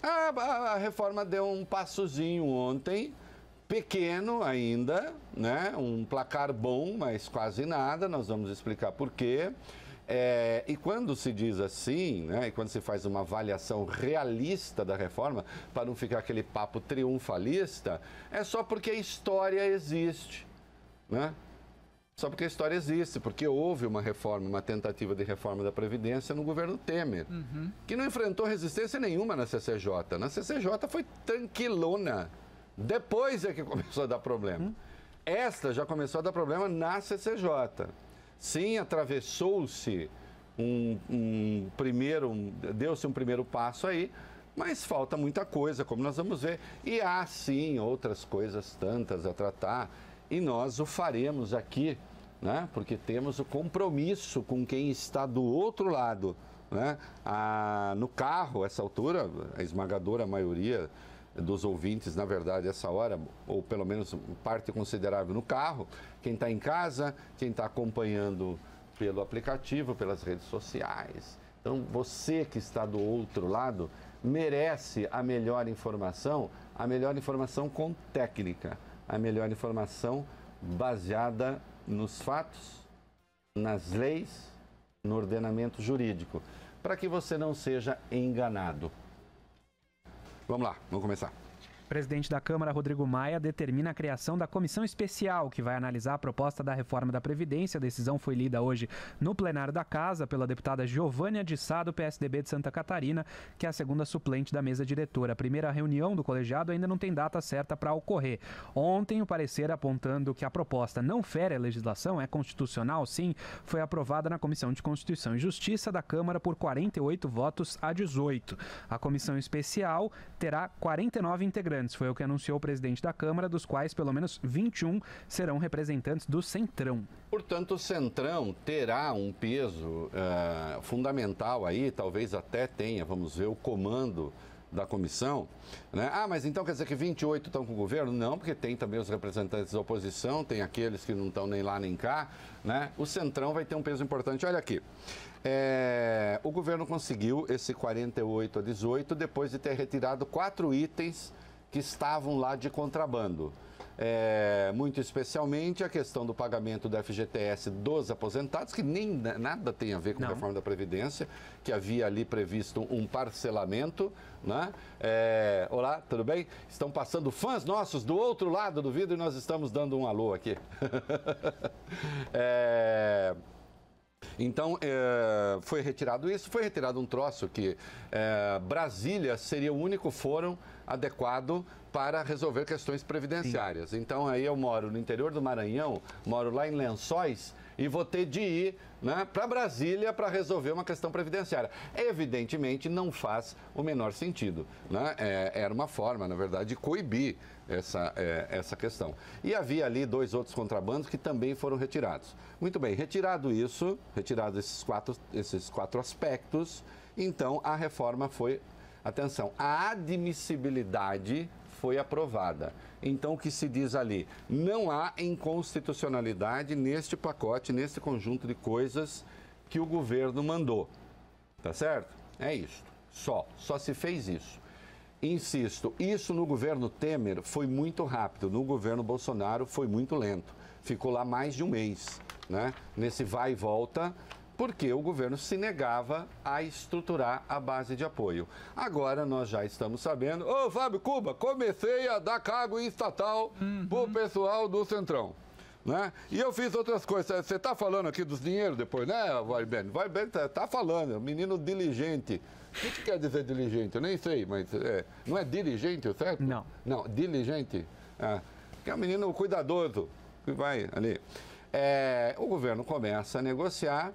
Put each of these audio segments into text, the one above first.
A reforma deu um passozinho ontem, pequeno ainda, né? Um placar bom, mas quase nada, nós vamos explicar por quê. E quando se diz assim, né, e quando se faz uma avaliação realista da reforma, para não ficar aquele papo triunfalista, é só porque a história existe, né? Só porque a história existe, porque houve uma reforma, uma tentativa de reforma da Previdência no governo Temer, que não enfrentou resistência nenhuma na CCJ. Na CCJ foi tranquilona. Depois é que começou a dar problema. Esta já começou a dar problema na CCJ. Sim, atravessou-se deu-se um primeiro passo aí, mas falta muita coisa, como nós vamos ver. E há, sim, outras coisas tantas a tratar, e nós o faremos aqui, né? Porque temos o compromisso com quem está do outro lado, né? No carro, essa altura, a esmagadora maioria dos ouvintes, na verdade, essa hora, ou pelo menos parte considerável no carro, quem está em casa, quem está acompanhando pelo aplicativo, pelas redes sociais. Então, você que está do outro lado, merece a melhor informação com técnica, a melhor informação baseada nos fatos, nas leis, no ordenamento jurídico, para que você não seja enganado. Vamos lá, vamos começar. O presidente da Câmara, Rodrigo Maia, determina a criação da comissão especial que vai analisar a proposta da reforma da Previdência. A decisão foi lida hoje no plenário da Casa pela deputada Giovânia de Sá, do PSDB de Santa Catarina, que é a segunda suplente da mesa diretora. A primeira reunião do colegiado ainda não tem data certa para ocorrer. Ontem, o parecer apontando que a proposta não fere a legislação, é constitucional, sim, foi aprovada na Comissão de Constituição e Justiça da Câmara por 48 votos a 18. A comissão especial terá 49 integrantes. Foi o que anunciou o presidente da Câmara, dos quais pelo menos 21 serão representantes do Centrão. Portanto, o Centrão terá um peso fundamental aí, talvez até tenha, vamos ver, o comando da comissão, né? Mas então quer dizer que 28 estão com o governo? Não, porque tem também os representantes da oposição, tem aqueles que não estão nem lá nem cá, né? O Centrão vai ter um peso importante. Olha aqui, o governo conseguiu esse 48 a 18 depois de ter retirado 4 itens que estavam lá de contrabando. Muito especialmente a questão do pagamento do FGTS dos aposentados, que nem nada tem a ver com a reforma da Previdência, que havia ali previsto um parcelamento, né? Olá, tudo bem? Estão passando fãs nossos do outro lado do vidro e nós estamos dando um alô aqui. Então, foi retirado isso, foi retirado um troço que Brasília seria o único fórum adequado para resolver questões previdenciárias. Sim. Então, aí eu moro no interior do Maranhão, moro lá em Lençóis e vou ter de ir, né, para Brasília para resolver uma questão previdenciária. Evidentemente, não faz o menor sentido, né? Era uma forma, na verdade, de coibir essa questão. E havia ali 2 outros contrabandos que também foram retirados. Muito bem, retirado esses quatro aspectos, então a reforma foi, atenção, a admissibilidade foi aprovada. Então, o que se diz ali? Não há inconstitucionalidade neste pacote, nesse conjunto de coisas que o governo mandou. Tá certo? É isso. Só se fez isso. Insisto, isso no governo Temer foi muito rápido, no governo Bolsonaro foi muito lento. Ficou lá mais de um mês, né? Nesse vai e volta, porque o governo se negava a estruturar a base de apoio. Agora nós já estamos sabendo... Ô, Fábio Cuba, comecei a dar cargo estatal pro pessoal do Centrão, né? E eu fiz outras coisas. Você está falando aqui dos dinheiros depois, né, Vaibene? Vaibene tá falando, menino diligente. O que quer dizer diligente? Eu nem sei, mas não é dirigente, certo? Não. Não, diligente. Que é um menino cuidadoso, que vai ali. O governo começa a negociar,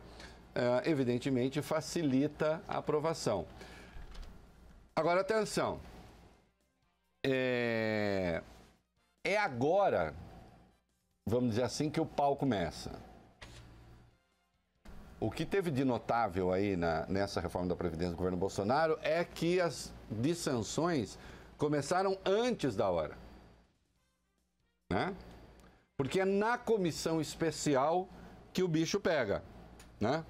evidentemente facilita a aprovação. Agora, atenção. Agora, vamos dizer assim, que o pau começa. O que teve de notável aí nessa reforma da Previdência do governo Bolsonaro é que as dissensões começaram antes da hora, né? Porque é na comissão especial que o bicho pega, né?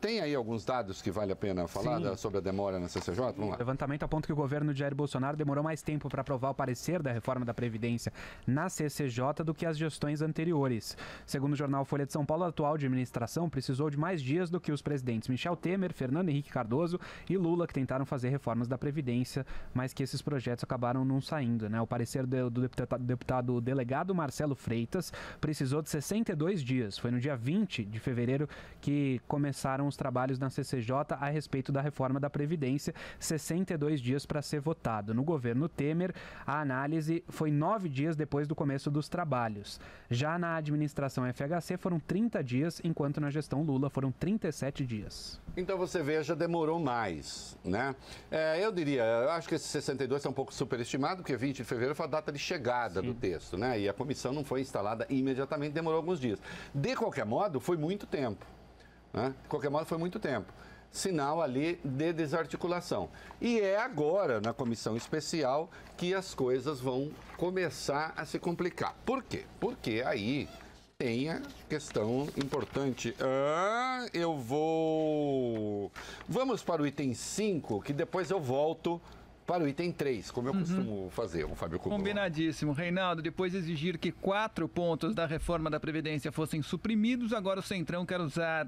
Tem aí alguns dados que vale a pena falar sobre a demora na CCJ? Vamos lá. O levantamento aponta que o governo de Jair Bolsonaro demorou mais tempo para aprovar o parecer da reforma da Previdência na CCJ do que as gestões anteriores. Segundo o jornal Folha de São Paulo, a atual administração precisou de mais dias do que os presidentes Michel Temer, Fernando Henrique Cardoso e Lula, que tentaram fazer reformas da Previdência, mas que esses projetos acabaram não saindo, né? O parecer do deputado delegado Marcelo Freitas precisou de 62 dias. Foi no dia 20 de fevereiro que começaram os trabalhos na CCJ a respeito da reforma da Previdência, 62 dias para ser votado. No governo Temer, a análise foi 9 dias depois do começo dos trabalhos. Já na administração FHC foram 30 dias, enquanto na gestão Lula foram 37 dias. Então você veja, demorou mais, né? Eu acho que esse 62 é um pouco superestimado, porque 20 de fevereiro foi a data de chegada do texto, né? E a comissão não foi instalada imediatamente, demorou alguns dias. De qualquer modo, foi muito tempo, né? De qualquer modo, foi muito tempo. Sinal ali de desarticulação. E é agora, na comissão especial, que as coisas vão começar a se complicar. Por quê? Porque aí tem a questão importante. Vamos para o item 5, que depois eu volto para o item 3, como eu costumo fazer, o Fábio Cubo. Combinadíssimo. Reinaldo, depois de exigir que 4 pontos da reforma da Previdência fossem suprimidos, agora o Centrão quer usar...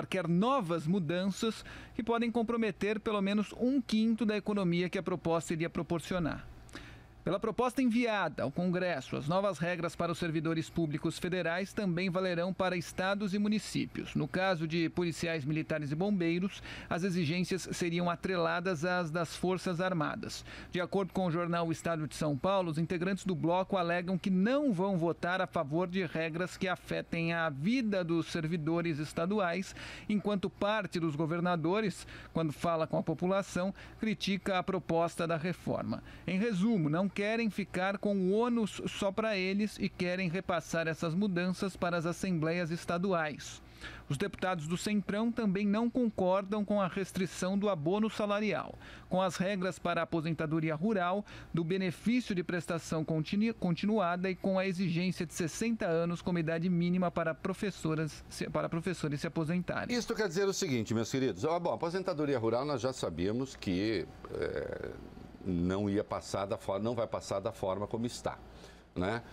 quer novas mudanças que podem comprometer pelo menos 1/5 da economia que a proposta iria proporcionar. Pela proposta enviada ao Congresso, as novas regras para os servidores públicos federais também valerão para estados e municípios. No caso de policiais militares e bombeiros, as exigências seriam atreladas às das Forças Armadas. De acordo com o jornal O Estado de São Paulo, os integrantes do bloco alegam que não vão votar a favor de regras que afetem a vida dos servidores estaduais, enquanto parte dos governadores, quando fala com a população, critica a proposta da reforma. Em resumo, não querem ficar com o ônus só para eles e querem repassar essas mudanças para as assembleias estaduais. Os deputados do Centrão também não concordam com a restrição do abono salarial, com as regras para a aposentadoria rural, do benefício de prestação continuada e com a exigência de 60 anos como idade mínima para professores se aposentarem. Isso quer dizer o seguinte, meus queridos. A aposentadoria rural nós já sabíamos que não vai passar da forma como está, né?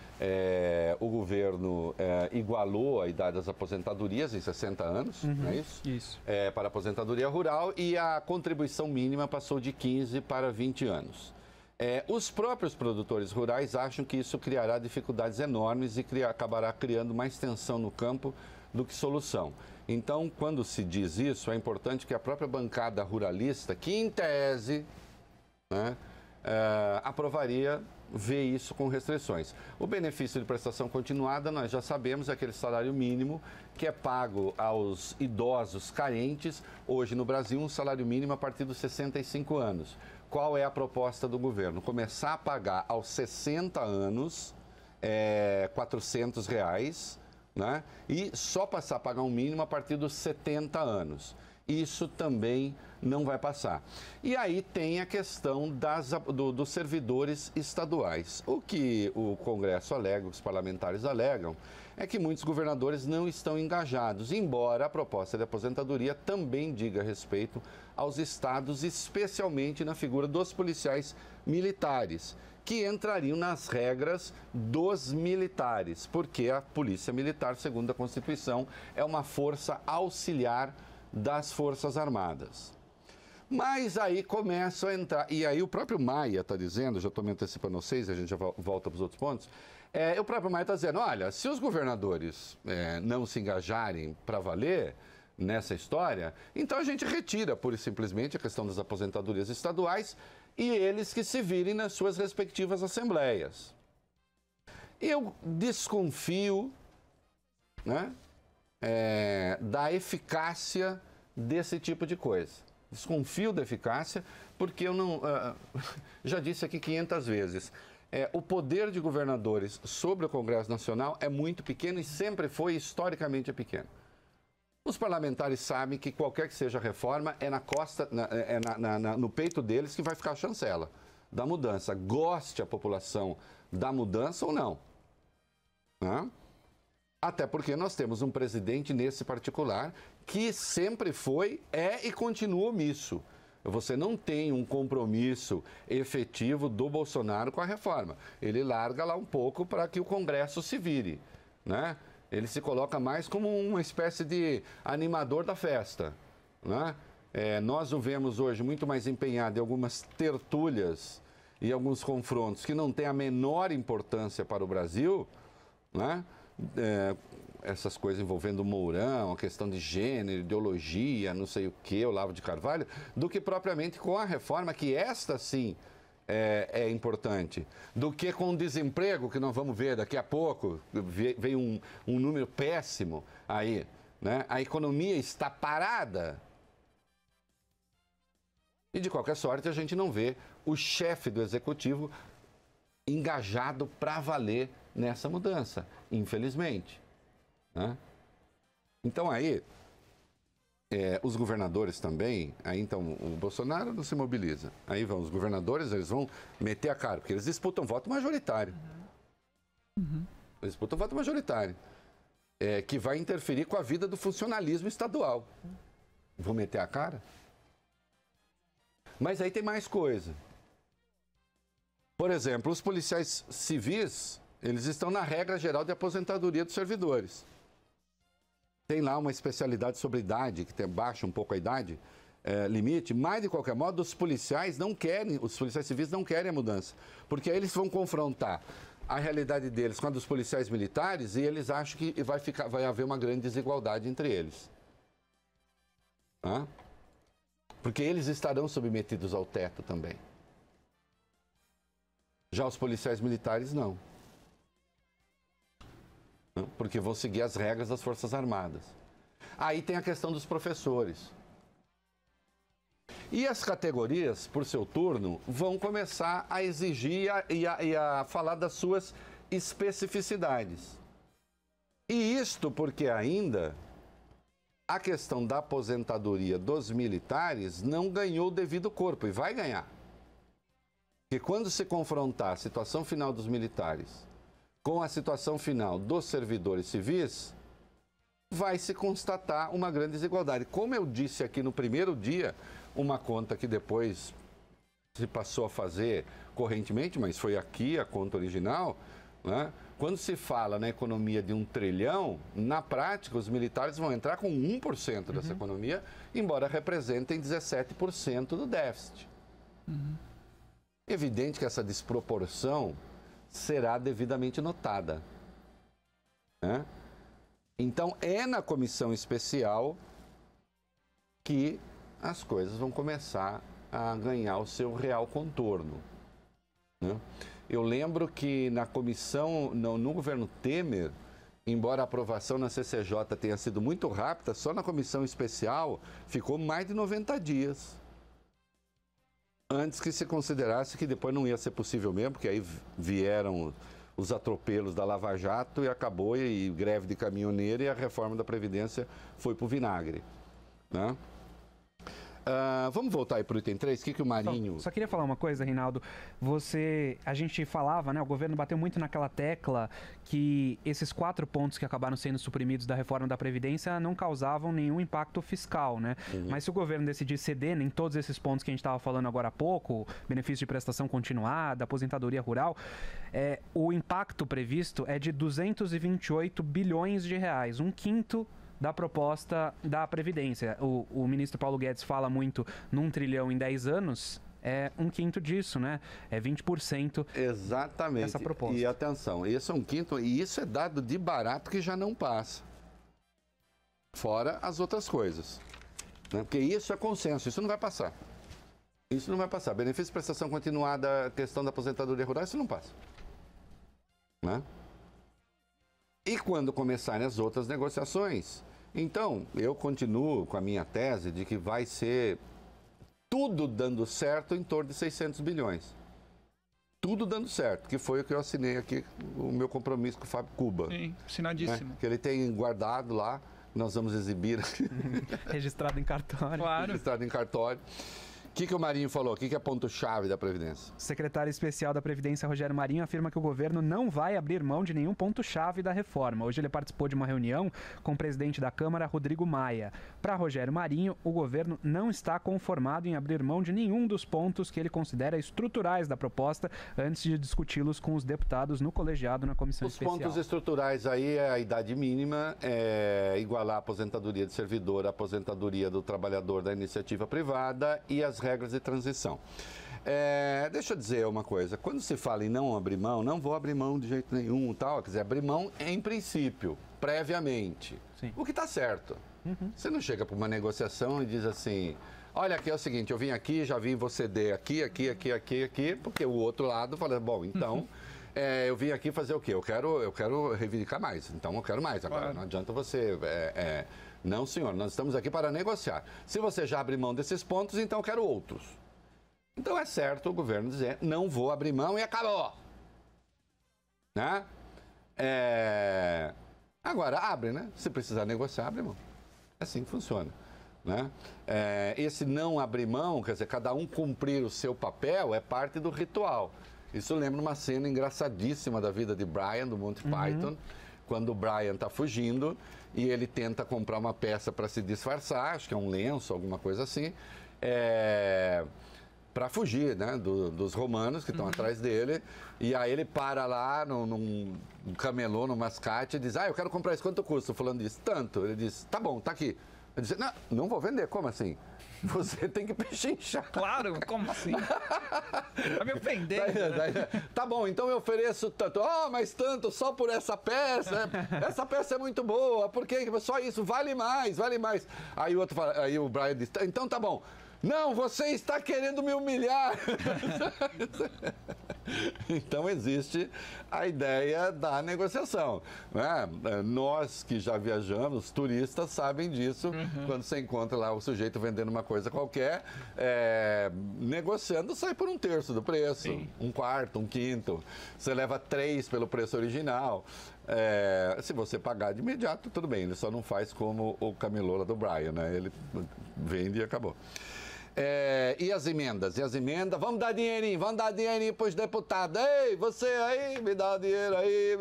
O governo igualou a idade das aposentadorias em 60 anos, não é isso? Isso. Para a aposentadoria rural, e a contribuição mínima passou de 15 para 20 anos. Os próprios produtores rurais acham que isso criará dificuldades enormes e acabará criando mais tensão no campo do que solução. Então, quando se diz isso, é importante que a própria bancada ruralista, que em tese, né, aprovaria ver isso com restrições. O benefício de prestação continuada, nós já sabemos, é aquele salário mínimo que é pago aos idosos carentes, hoje no Brasil, um salário mínimo a partir dos 65 anos. Qual é a proposta do governo? Começar a pagar aos 60 anos R$400, né? E só passar a pagar um mínimo a partir dos 70 anos. Isso também não vai passar. E aí tem a questão dos servidores estaduais. O que o Congresso alega, os parlamentares alegam, é que muitos governadores não estão engajados, embora a proposta de aposentadoria também diga respeito aos estados, especialmente na figura dos policiais militares, que entrariam nas regras dos militares, porque a Polícia Militar, segundo a Constituição, é uma força auxiliar das Forças Armadas. Mas aí começam a entrar, e aí o próprio Maia está dizendo, já estou me antecipando aos 6, a gente já volta para os outros pontos, o próprio Maia está dizendo, olha, se os governadores não se engajarem para valer nessa história, então a gente retira pura e simplesmente a questão das aposentadorias estaduais e eles que se virem nas suas respectivas assembleias. Eu desconfio, né, da eficácia desse tipo de coisa. Desconfio da eficácia, porque eu não... já disse aqui 500 vezes, o poder de governadores sobre o Congresso Nacional é muito pequeno e sempre foi, historicamente, pequeno. Os parlamentares sabem que qualquer que seja a reforma no peito deles que vai ficar a chancela da mudança. Goste a população da mudança ou não. Né? Até porque nós temos um presidente nesse particular que sempre foi, é e continua omisso. Você não tem um compromisso efetivo do Bolsonaro com a reforma. Ele larga lá um pouco para que o Congresso se vire, né? Ele se coloca mais como uma espécie de animador da festa, né? Nós o vemos hoje muito mais empenhado em algumas tertúlias e alguns confrontos que não têm a menor importância para o Brasil, né? Essas coisas envolvendo o Mourão, a questão de gênero, ideologia, não sei o que, o Olavo de Carvalho, do que propriamente com a reforma, que esta sim é importante, do que com o desemprego, que nós vamos ver daqui a pouco, veio um número péssimo aí, né? A economia está parada. E de qualquer sorte a gente não vê o chefe do executivo engajado para valer nessa mudança, infelizmente, né? Então aí, os governadores também, aí então o Bolsonaro não se mobiliza, aí vão os governadores, eles vão meter a cara, porque eles disputam voto majoritário. Eles disputam voto majoritário, que vai interferir com a vida do funcionalismo estadual. Vão meter a cara? Mas aí tem mais coisa. Por exemplo, os policiais civis, eles estão na regra geral de aposentadoria dos servidores. Tem lá uma especialidade sobre idade, que baixa um pouco a idade limite, mas de qualquer modo os policiais civis não querem a mudança, porque aí eles vão confrontar a realidade deles com a dos policiais militares e eles acham que vai haver uma grande desigualdade entre eles. Porque eles estarão submetidos ao teto também. Já os policiais militares não. Porque vão seguir as regras das Forças Armadas. Aí tem a questão dos professores. E as categorias, por seu turno, vão começar a exigir e a falar das suas especificidades. E isto porque ainda a questão da aposentadoria dos militares não ganhou o devido corpo e vai ganhar. Porque quando se confrontar a situação final dos militares com a situação final dos servidores civis, vai se constatar uma grande desigualdade. Como eu disse aqui no primeiro dia, uma conta que depois se passou a fazer correntemente, mas foi aqui a conta original, né? Quando se fala na economia de 1 trilhão, na prática os militares vão entrar com 1% dessa economia, embora representem 17% do déficit. Evidente que essa desproporção será devidamente notada, né? Então, é na comissão especial que as coisas vão começar a ganhar o seu real contorno, né? Eu lembro que na comissão, no governo Temer, embora a aprovação na CCJ tenha sido muito rápida, só na comissão especial ficou mais de 90 dias. Antes que se considerasse que depois não ia ser possível mesmo, porque aí vieram os atropelos da Lava Jato e acabou, e greve de caminhoneiro, e a reforma da Previdência foi para o vinagre, né? Vamos voltar aí para o item 3, o que o Marinho... Só queria falar uma coisa, Reinaldo. A gente falava, né, o governo bateu muito naquela tecla que esses 4 pontos que acabaram sendo suprimidos da reforma da Previdência não causavam nenhum impacto fiscal, né? Mas se o governo decidir ceder em todos esses pontos que a gente estava falando agora há pouco, benefício de prestação continuada, aposentadoria rural, o impacto previsto é de 228 bilhões de reais, 1/5 da proposta da Previdência. O ministro Paulo Guedes fala muito num trilhão em 10 anos, é 1/5 disso, né? É 20%. Exatamente. Dessa proposta. E atenção, isso é 1/5, e isso é dado de barato que já não passa. Fora as outras coisas, né? Porque isso é consenso, isso não vai passar. Isso não vai passar. Benefício de prestação continuada, questão da aposentadoria rural, isso não passa, né? E quando começarem as outras negociações, então eu continuo com a minha tese de que vai ser tudo dando certo em torno de 600 bilhões. Tudo dando certo, que foi o que eu assinei aqui, o meu compromisso com o Fábio Cuba. Sim, assinadíssimo. Né? Que ele tem guardado lá, nós vamos exibir. Registrado em cartório. Claro. Registrado em cartório. que o Marinho falou? O que é ponto-chave da Previdência? O secretário especial da Previdência, Rogério Marinho, afirma que o governo não vai abrir mão de nenhum ponto-chave da reforma. Hoje ele participou de uma reunião com o presidente da Câmara, Rodrigo Maia. Para Rogério Marinho, o governo não está conformado em abrir mão de nenhum dos pontos que ele considera estruturais da proposta antes de discuti-los com os deputados no colegiado na comissão especial. Os pontos estruturais aí é a idade mínima, igualar a aposentadoria de servidor à aposentadoria do trabalhador da iniciativa privada e as regras de transição. Deixa eu dizer uma coisa, quando se fala em não abrir mão, não vou abrir mão de jeito nenhum, tal, quer dizer, abrir mão em princípio, previamente. Sim. O que está certo. Você não chega para uma negociação e diz assim, olha, aqui é o seguinte, eu vim aqui, já vi você ceder aqui, porque o outro lado fala, bom, então, eu vim aqui fazer o quê? Eu quero reivindicar mais, então eu quero mais. Agora, não adianta você... Não, senhor, nós estamos aqui para negociar. Se você já abre mão desses pontos, então eu quero outros. Então é certo o governo dizer, não vou abrir mão e acabou. Né? Agora, abre, né? Se precisar negociar, abre mão. Assim que funciona. Né? Esse não abrir mão, quer dizer, cada um cumprir o seu papel, é parte do ritual. Isso lembra uma cena engraçadíssima da vida de Brian, do Monty Python, quando o Brian está fugindo e ele tenta comprar uma peça para se disfarçar, acho que é um lenço, alguma coisa assim, para fugir, né, dos romanos que estão atrás dele. E aí ele para lá num camelô, num mascate e diz, eu quero comprar isso, quanto custa? O fulano diz, tanto. Ele diz, tá bom, tá aqui. Ele diz, não vou vender, como assim? Você tem que pechinchar. Claro, como assim? Vai me ofender. Tá bom, então eu ofereço tanto. Mas tanto, só por essa peça. Essa peça é muito boa, porque só isso, vale mais. Aí o outro fala, aí o Brian diz, então tá bom. Não, você está querendo me humilhar. Então existe a ideia da negociação. Né? Nós que já viajamos, turistas, sabem disso. Quando você encontra lá o sujeito vendendo uma coisa qualquer, negociando, sai por 1/3 do preço, Sim. 1/4, 1/5. Você leva 3 pelo preço original. Se você pagar de imediato, tudo bem. Ele só não faz como o camelô lá do Brian, né? Ele vende e acabou. E as emendas? Vamos dar dinheirinho para os deputados. Ei, você aí, me dá o dinheiro aí,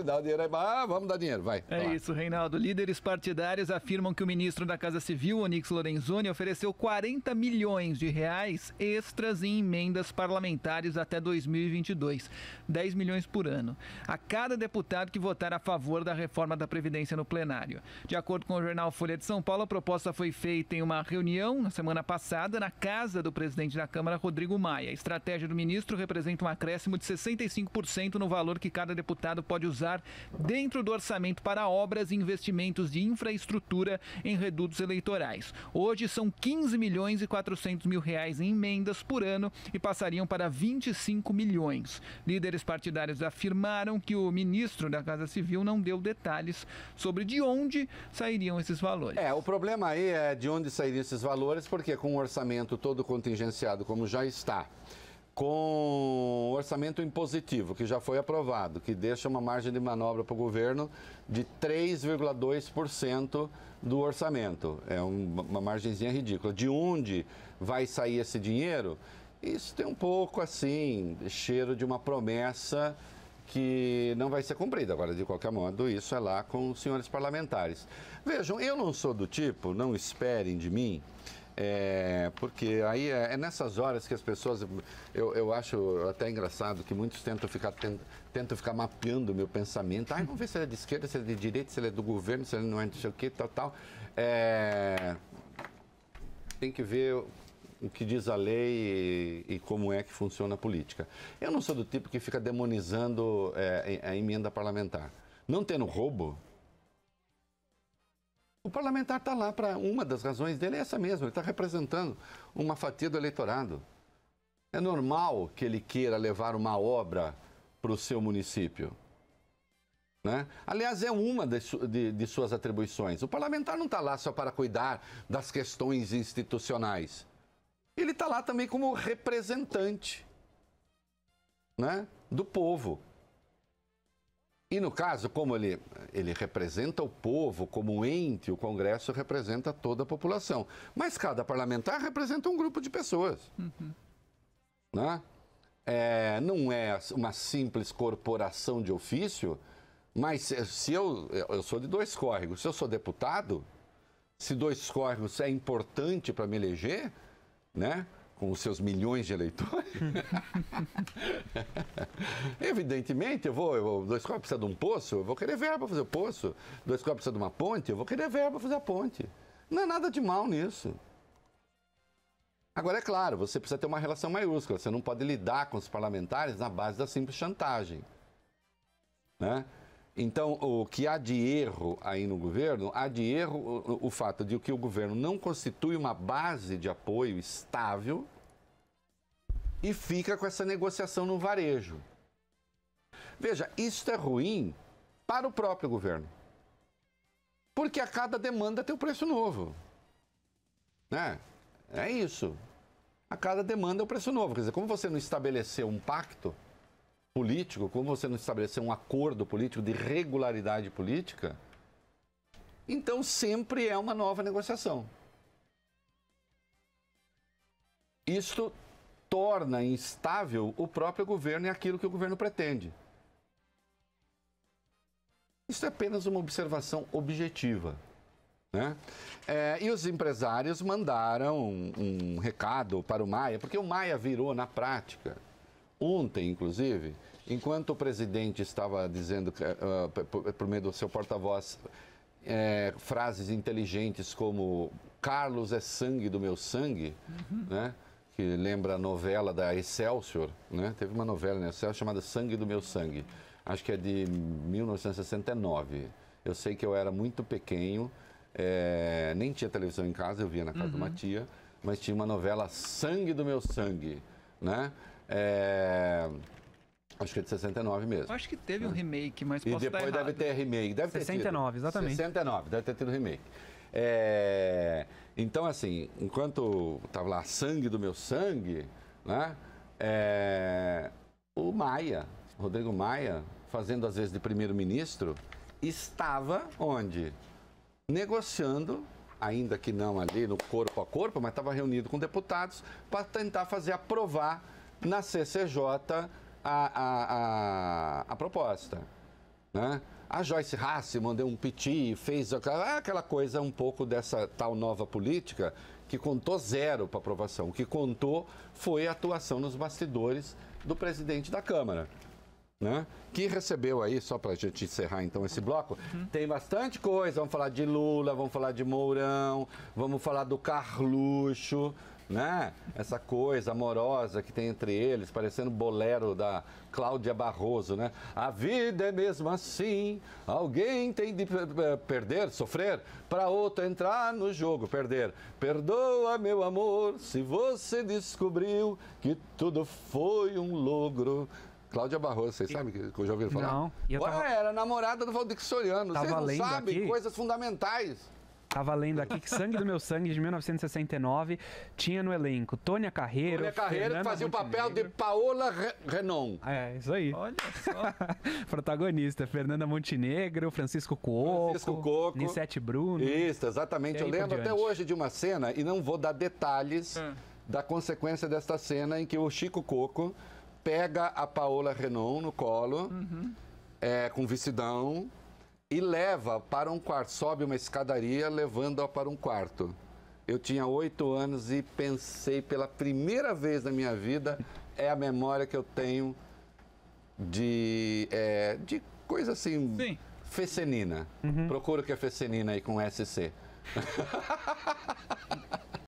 vamos dar dinheiro, vai. Isso, Reinaldo. Líderes partidários afirmam que o ministro da Casa Civil, Onyx Lorenzoni, ofereceu 40 milhões de reais extras em emendas parlamentares até 2022. 10 milhões por ano. A cada deputado que votar a favor da reforma da Previdência no plenário. De acordo com o jornal Folha de São Paulo, a proposta foi feita em uma reunião na semana passada na casa do presidente da Câmara, Rodrigo Maia. A estratégia do ministro representa um acréscimo de 65% no valor que cada deputado pode usar dentro do orçamento para obras e investimentos de infraestrutura em redutos eleitorais. Hoje são 15 milhões e 400 mil reais em emendas por ano e passariam para 25 milhões. Líderes partidários afirmaram que o ministro da Casa Civil não deu detalhes sobre de onde sairiam esses valores. O problema aí é de onde sairiam esses valores, porque com o orçamento todo contingenciado como já está, com o orçamento impositivo que já foi aprovado, que deixa uma margem de manobra para o governo de 3,2% do orçamento. É uma margenzinha ridícula. De onde vai sair esse dinheiro? Isso tem um pouco assim, cheiro de uma promessa que não vai ser cumprida. Agora, de qualquer modo, isso é lá com os senhores parlamentares. Vejam, eu não sou do tipo, não esperem de mim, porque aí é nessas horas que as pessoas, eu acho até engraçado que muitos tentam ficar mapeando o meu pensamento. Vamos ver se ele é de esquerda, se ele é de direita, se ele é do governo, se ele não é de sei o que, tal. Tem que ver o que diz a lei e como é que funciona a política. Eu não sou do tipo que fica demonizando a emenda parlamentar. Não tendo roubo, o parlamentar está lá para uma das razões dele, é essa mesmo, ele está representando uma fatia do eleitorado. É normal que ele queira levar uma obra para o seu município. Né? Aliás, é uma de suas atribuições. O parlamentar não está lá só para cuidar das questões institucionais. Ele está lá também como representante, né, do povo. E no caso, como ele representa o povo como um ente, o Congresso representa toda a população. Mas cada parlamentar representa um grupo de pessoas. Né? Não é uma simples corporação de ofício, mas se eu sou de 2 córregos, se eu sou deputado, se 2 córregos é importante para me eleger, né? Com os seus milhões de eleitores, evidentemente, 2 córregos precisa de um poço, eu vou querer verba para fazer o poço. 2 córregos precisa de uma ponte, eu vou querer verba para fazer a ponte. Não há nada de mal nisso. Agora, é claro, você precisa ter uma relação maiúscula. Você não pode lidar com os parlamentares na base da simples chantagem. Né? Então, o que há de erro aí no governo, há de erro o fato de que o governo não constitui uma base de apoio estável e fica com essa negociação no varejo. Veja, isso é ruim para o próprio governo. Porque a cada demanda tem um preço novo. Né? É isso. A cada demanda é um preço novo. Quer dizer, como você não estabeleceu um pacto político, como você não estabeleceu um acordo político de regularidade política, então sempre é uma nova negociação. Isto torna instável o próprio governo e aquilo que o governo pretende. Isso é apenas uma observação objetiva. Né? E os empresários mandaram um recado para o Maia, porque o Maia virou na prática, ontem inclusive, enquanto o presidente estava dizendo, por meio do seu porta-voz, frases inteligentes como Carlos é sangue do meu sangue, né? Que lembra a novela da Excelsior, né? Teve uma novela na Excelsior chamada Sangue do Meu Sangue, acho que é de 1969. Eu sei que eu era muito pequeno, nem tinha televisão em casa, eu via na casa de uma tia, mas tinha uma novela Sangue do Meu Sangue, né? Acho que é de 69 mesmo. Acho que teve um remake, mas e posso depois estar deve ter remake. Deve 69, ter exatamente. 69, deve ter tido remake. Então, assim, enquanto estava lá Sangue do Meu Sangue, né? O Maia, Rodrigo Maia, fazendo às vezes de primeiro-ministro, estava onde? Negociando, ainda que não ali no corpo a corpo, mas estava reunido com deputados para tentar fazer aprovar na CCJ a proposta. Né? A Joyce Hassi mandou um piti, fez aquela coisa um pouco dessa tal nova política que contou 0 para aprovação. O que contou foi a atuação nos bastidores do presidente da Câmara. Né? Que recebeu aí, só para a gente encerrar então esse bloco, tem bastante coisa, vamos falar de Lula, vamos falar de Mourão, vamos falar do Carluxo, né? Essa coisa amorosa que tem entre eles, parecendo bolero da Cláudia Barroso, né? A vida é mesmo assim, alguém tem de perder, sofrer, para outro entrar no jogo, perder. Perdoa, meu amor, se você descobriu que tudo foi um logro. Cláudia Barroso, vocês sabem que eu já ouviram falar? Não. Era namorada do Valdir Soriano. Vocês não sabem aqui, coisas fundamentais. Tava lendo aqui que Sangue do Meu Sangue, de 1969, tinha no elenco Tônia Carreiro. Tônia Carreiro que fazia o papel de Paola Renon. Isso aí. Olha só. Protagonista, Fernanda Montenegro, Francisco Cuoco, Nissete Bruno. Isso, exatamente. Eu lembro até hoje de uma cena, e não vou dar detalhes da consequência desta cena, em que o Chico Coco pega a Paola Renon no colo, com vestidão, e leva para um quarto, sobe uma escadaria levando-a para um quarto. Eu tinha 8 anos e pensei pela primeira vez na minha vida, é a memória que eu tenho de coisa assim, Sim. fecenina. Procura o que é fecenina aí com SC.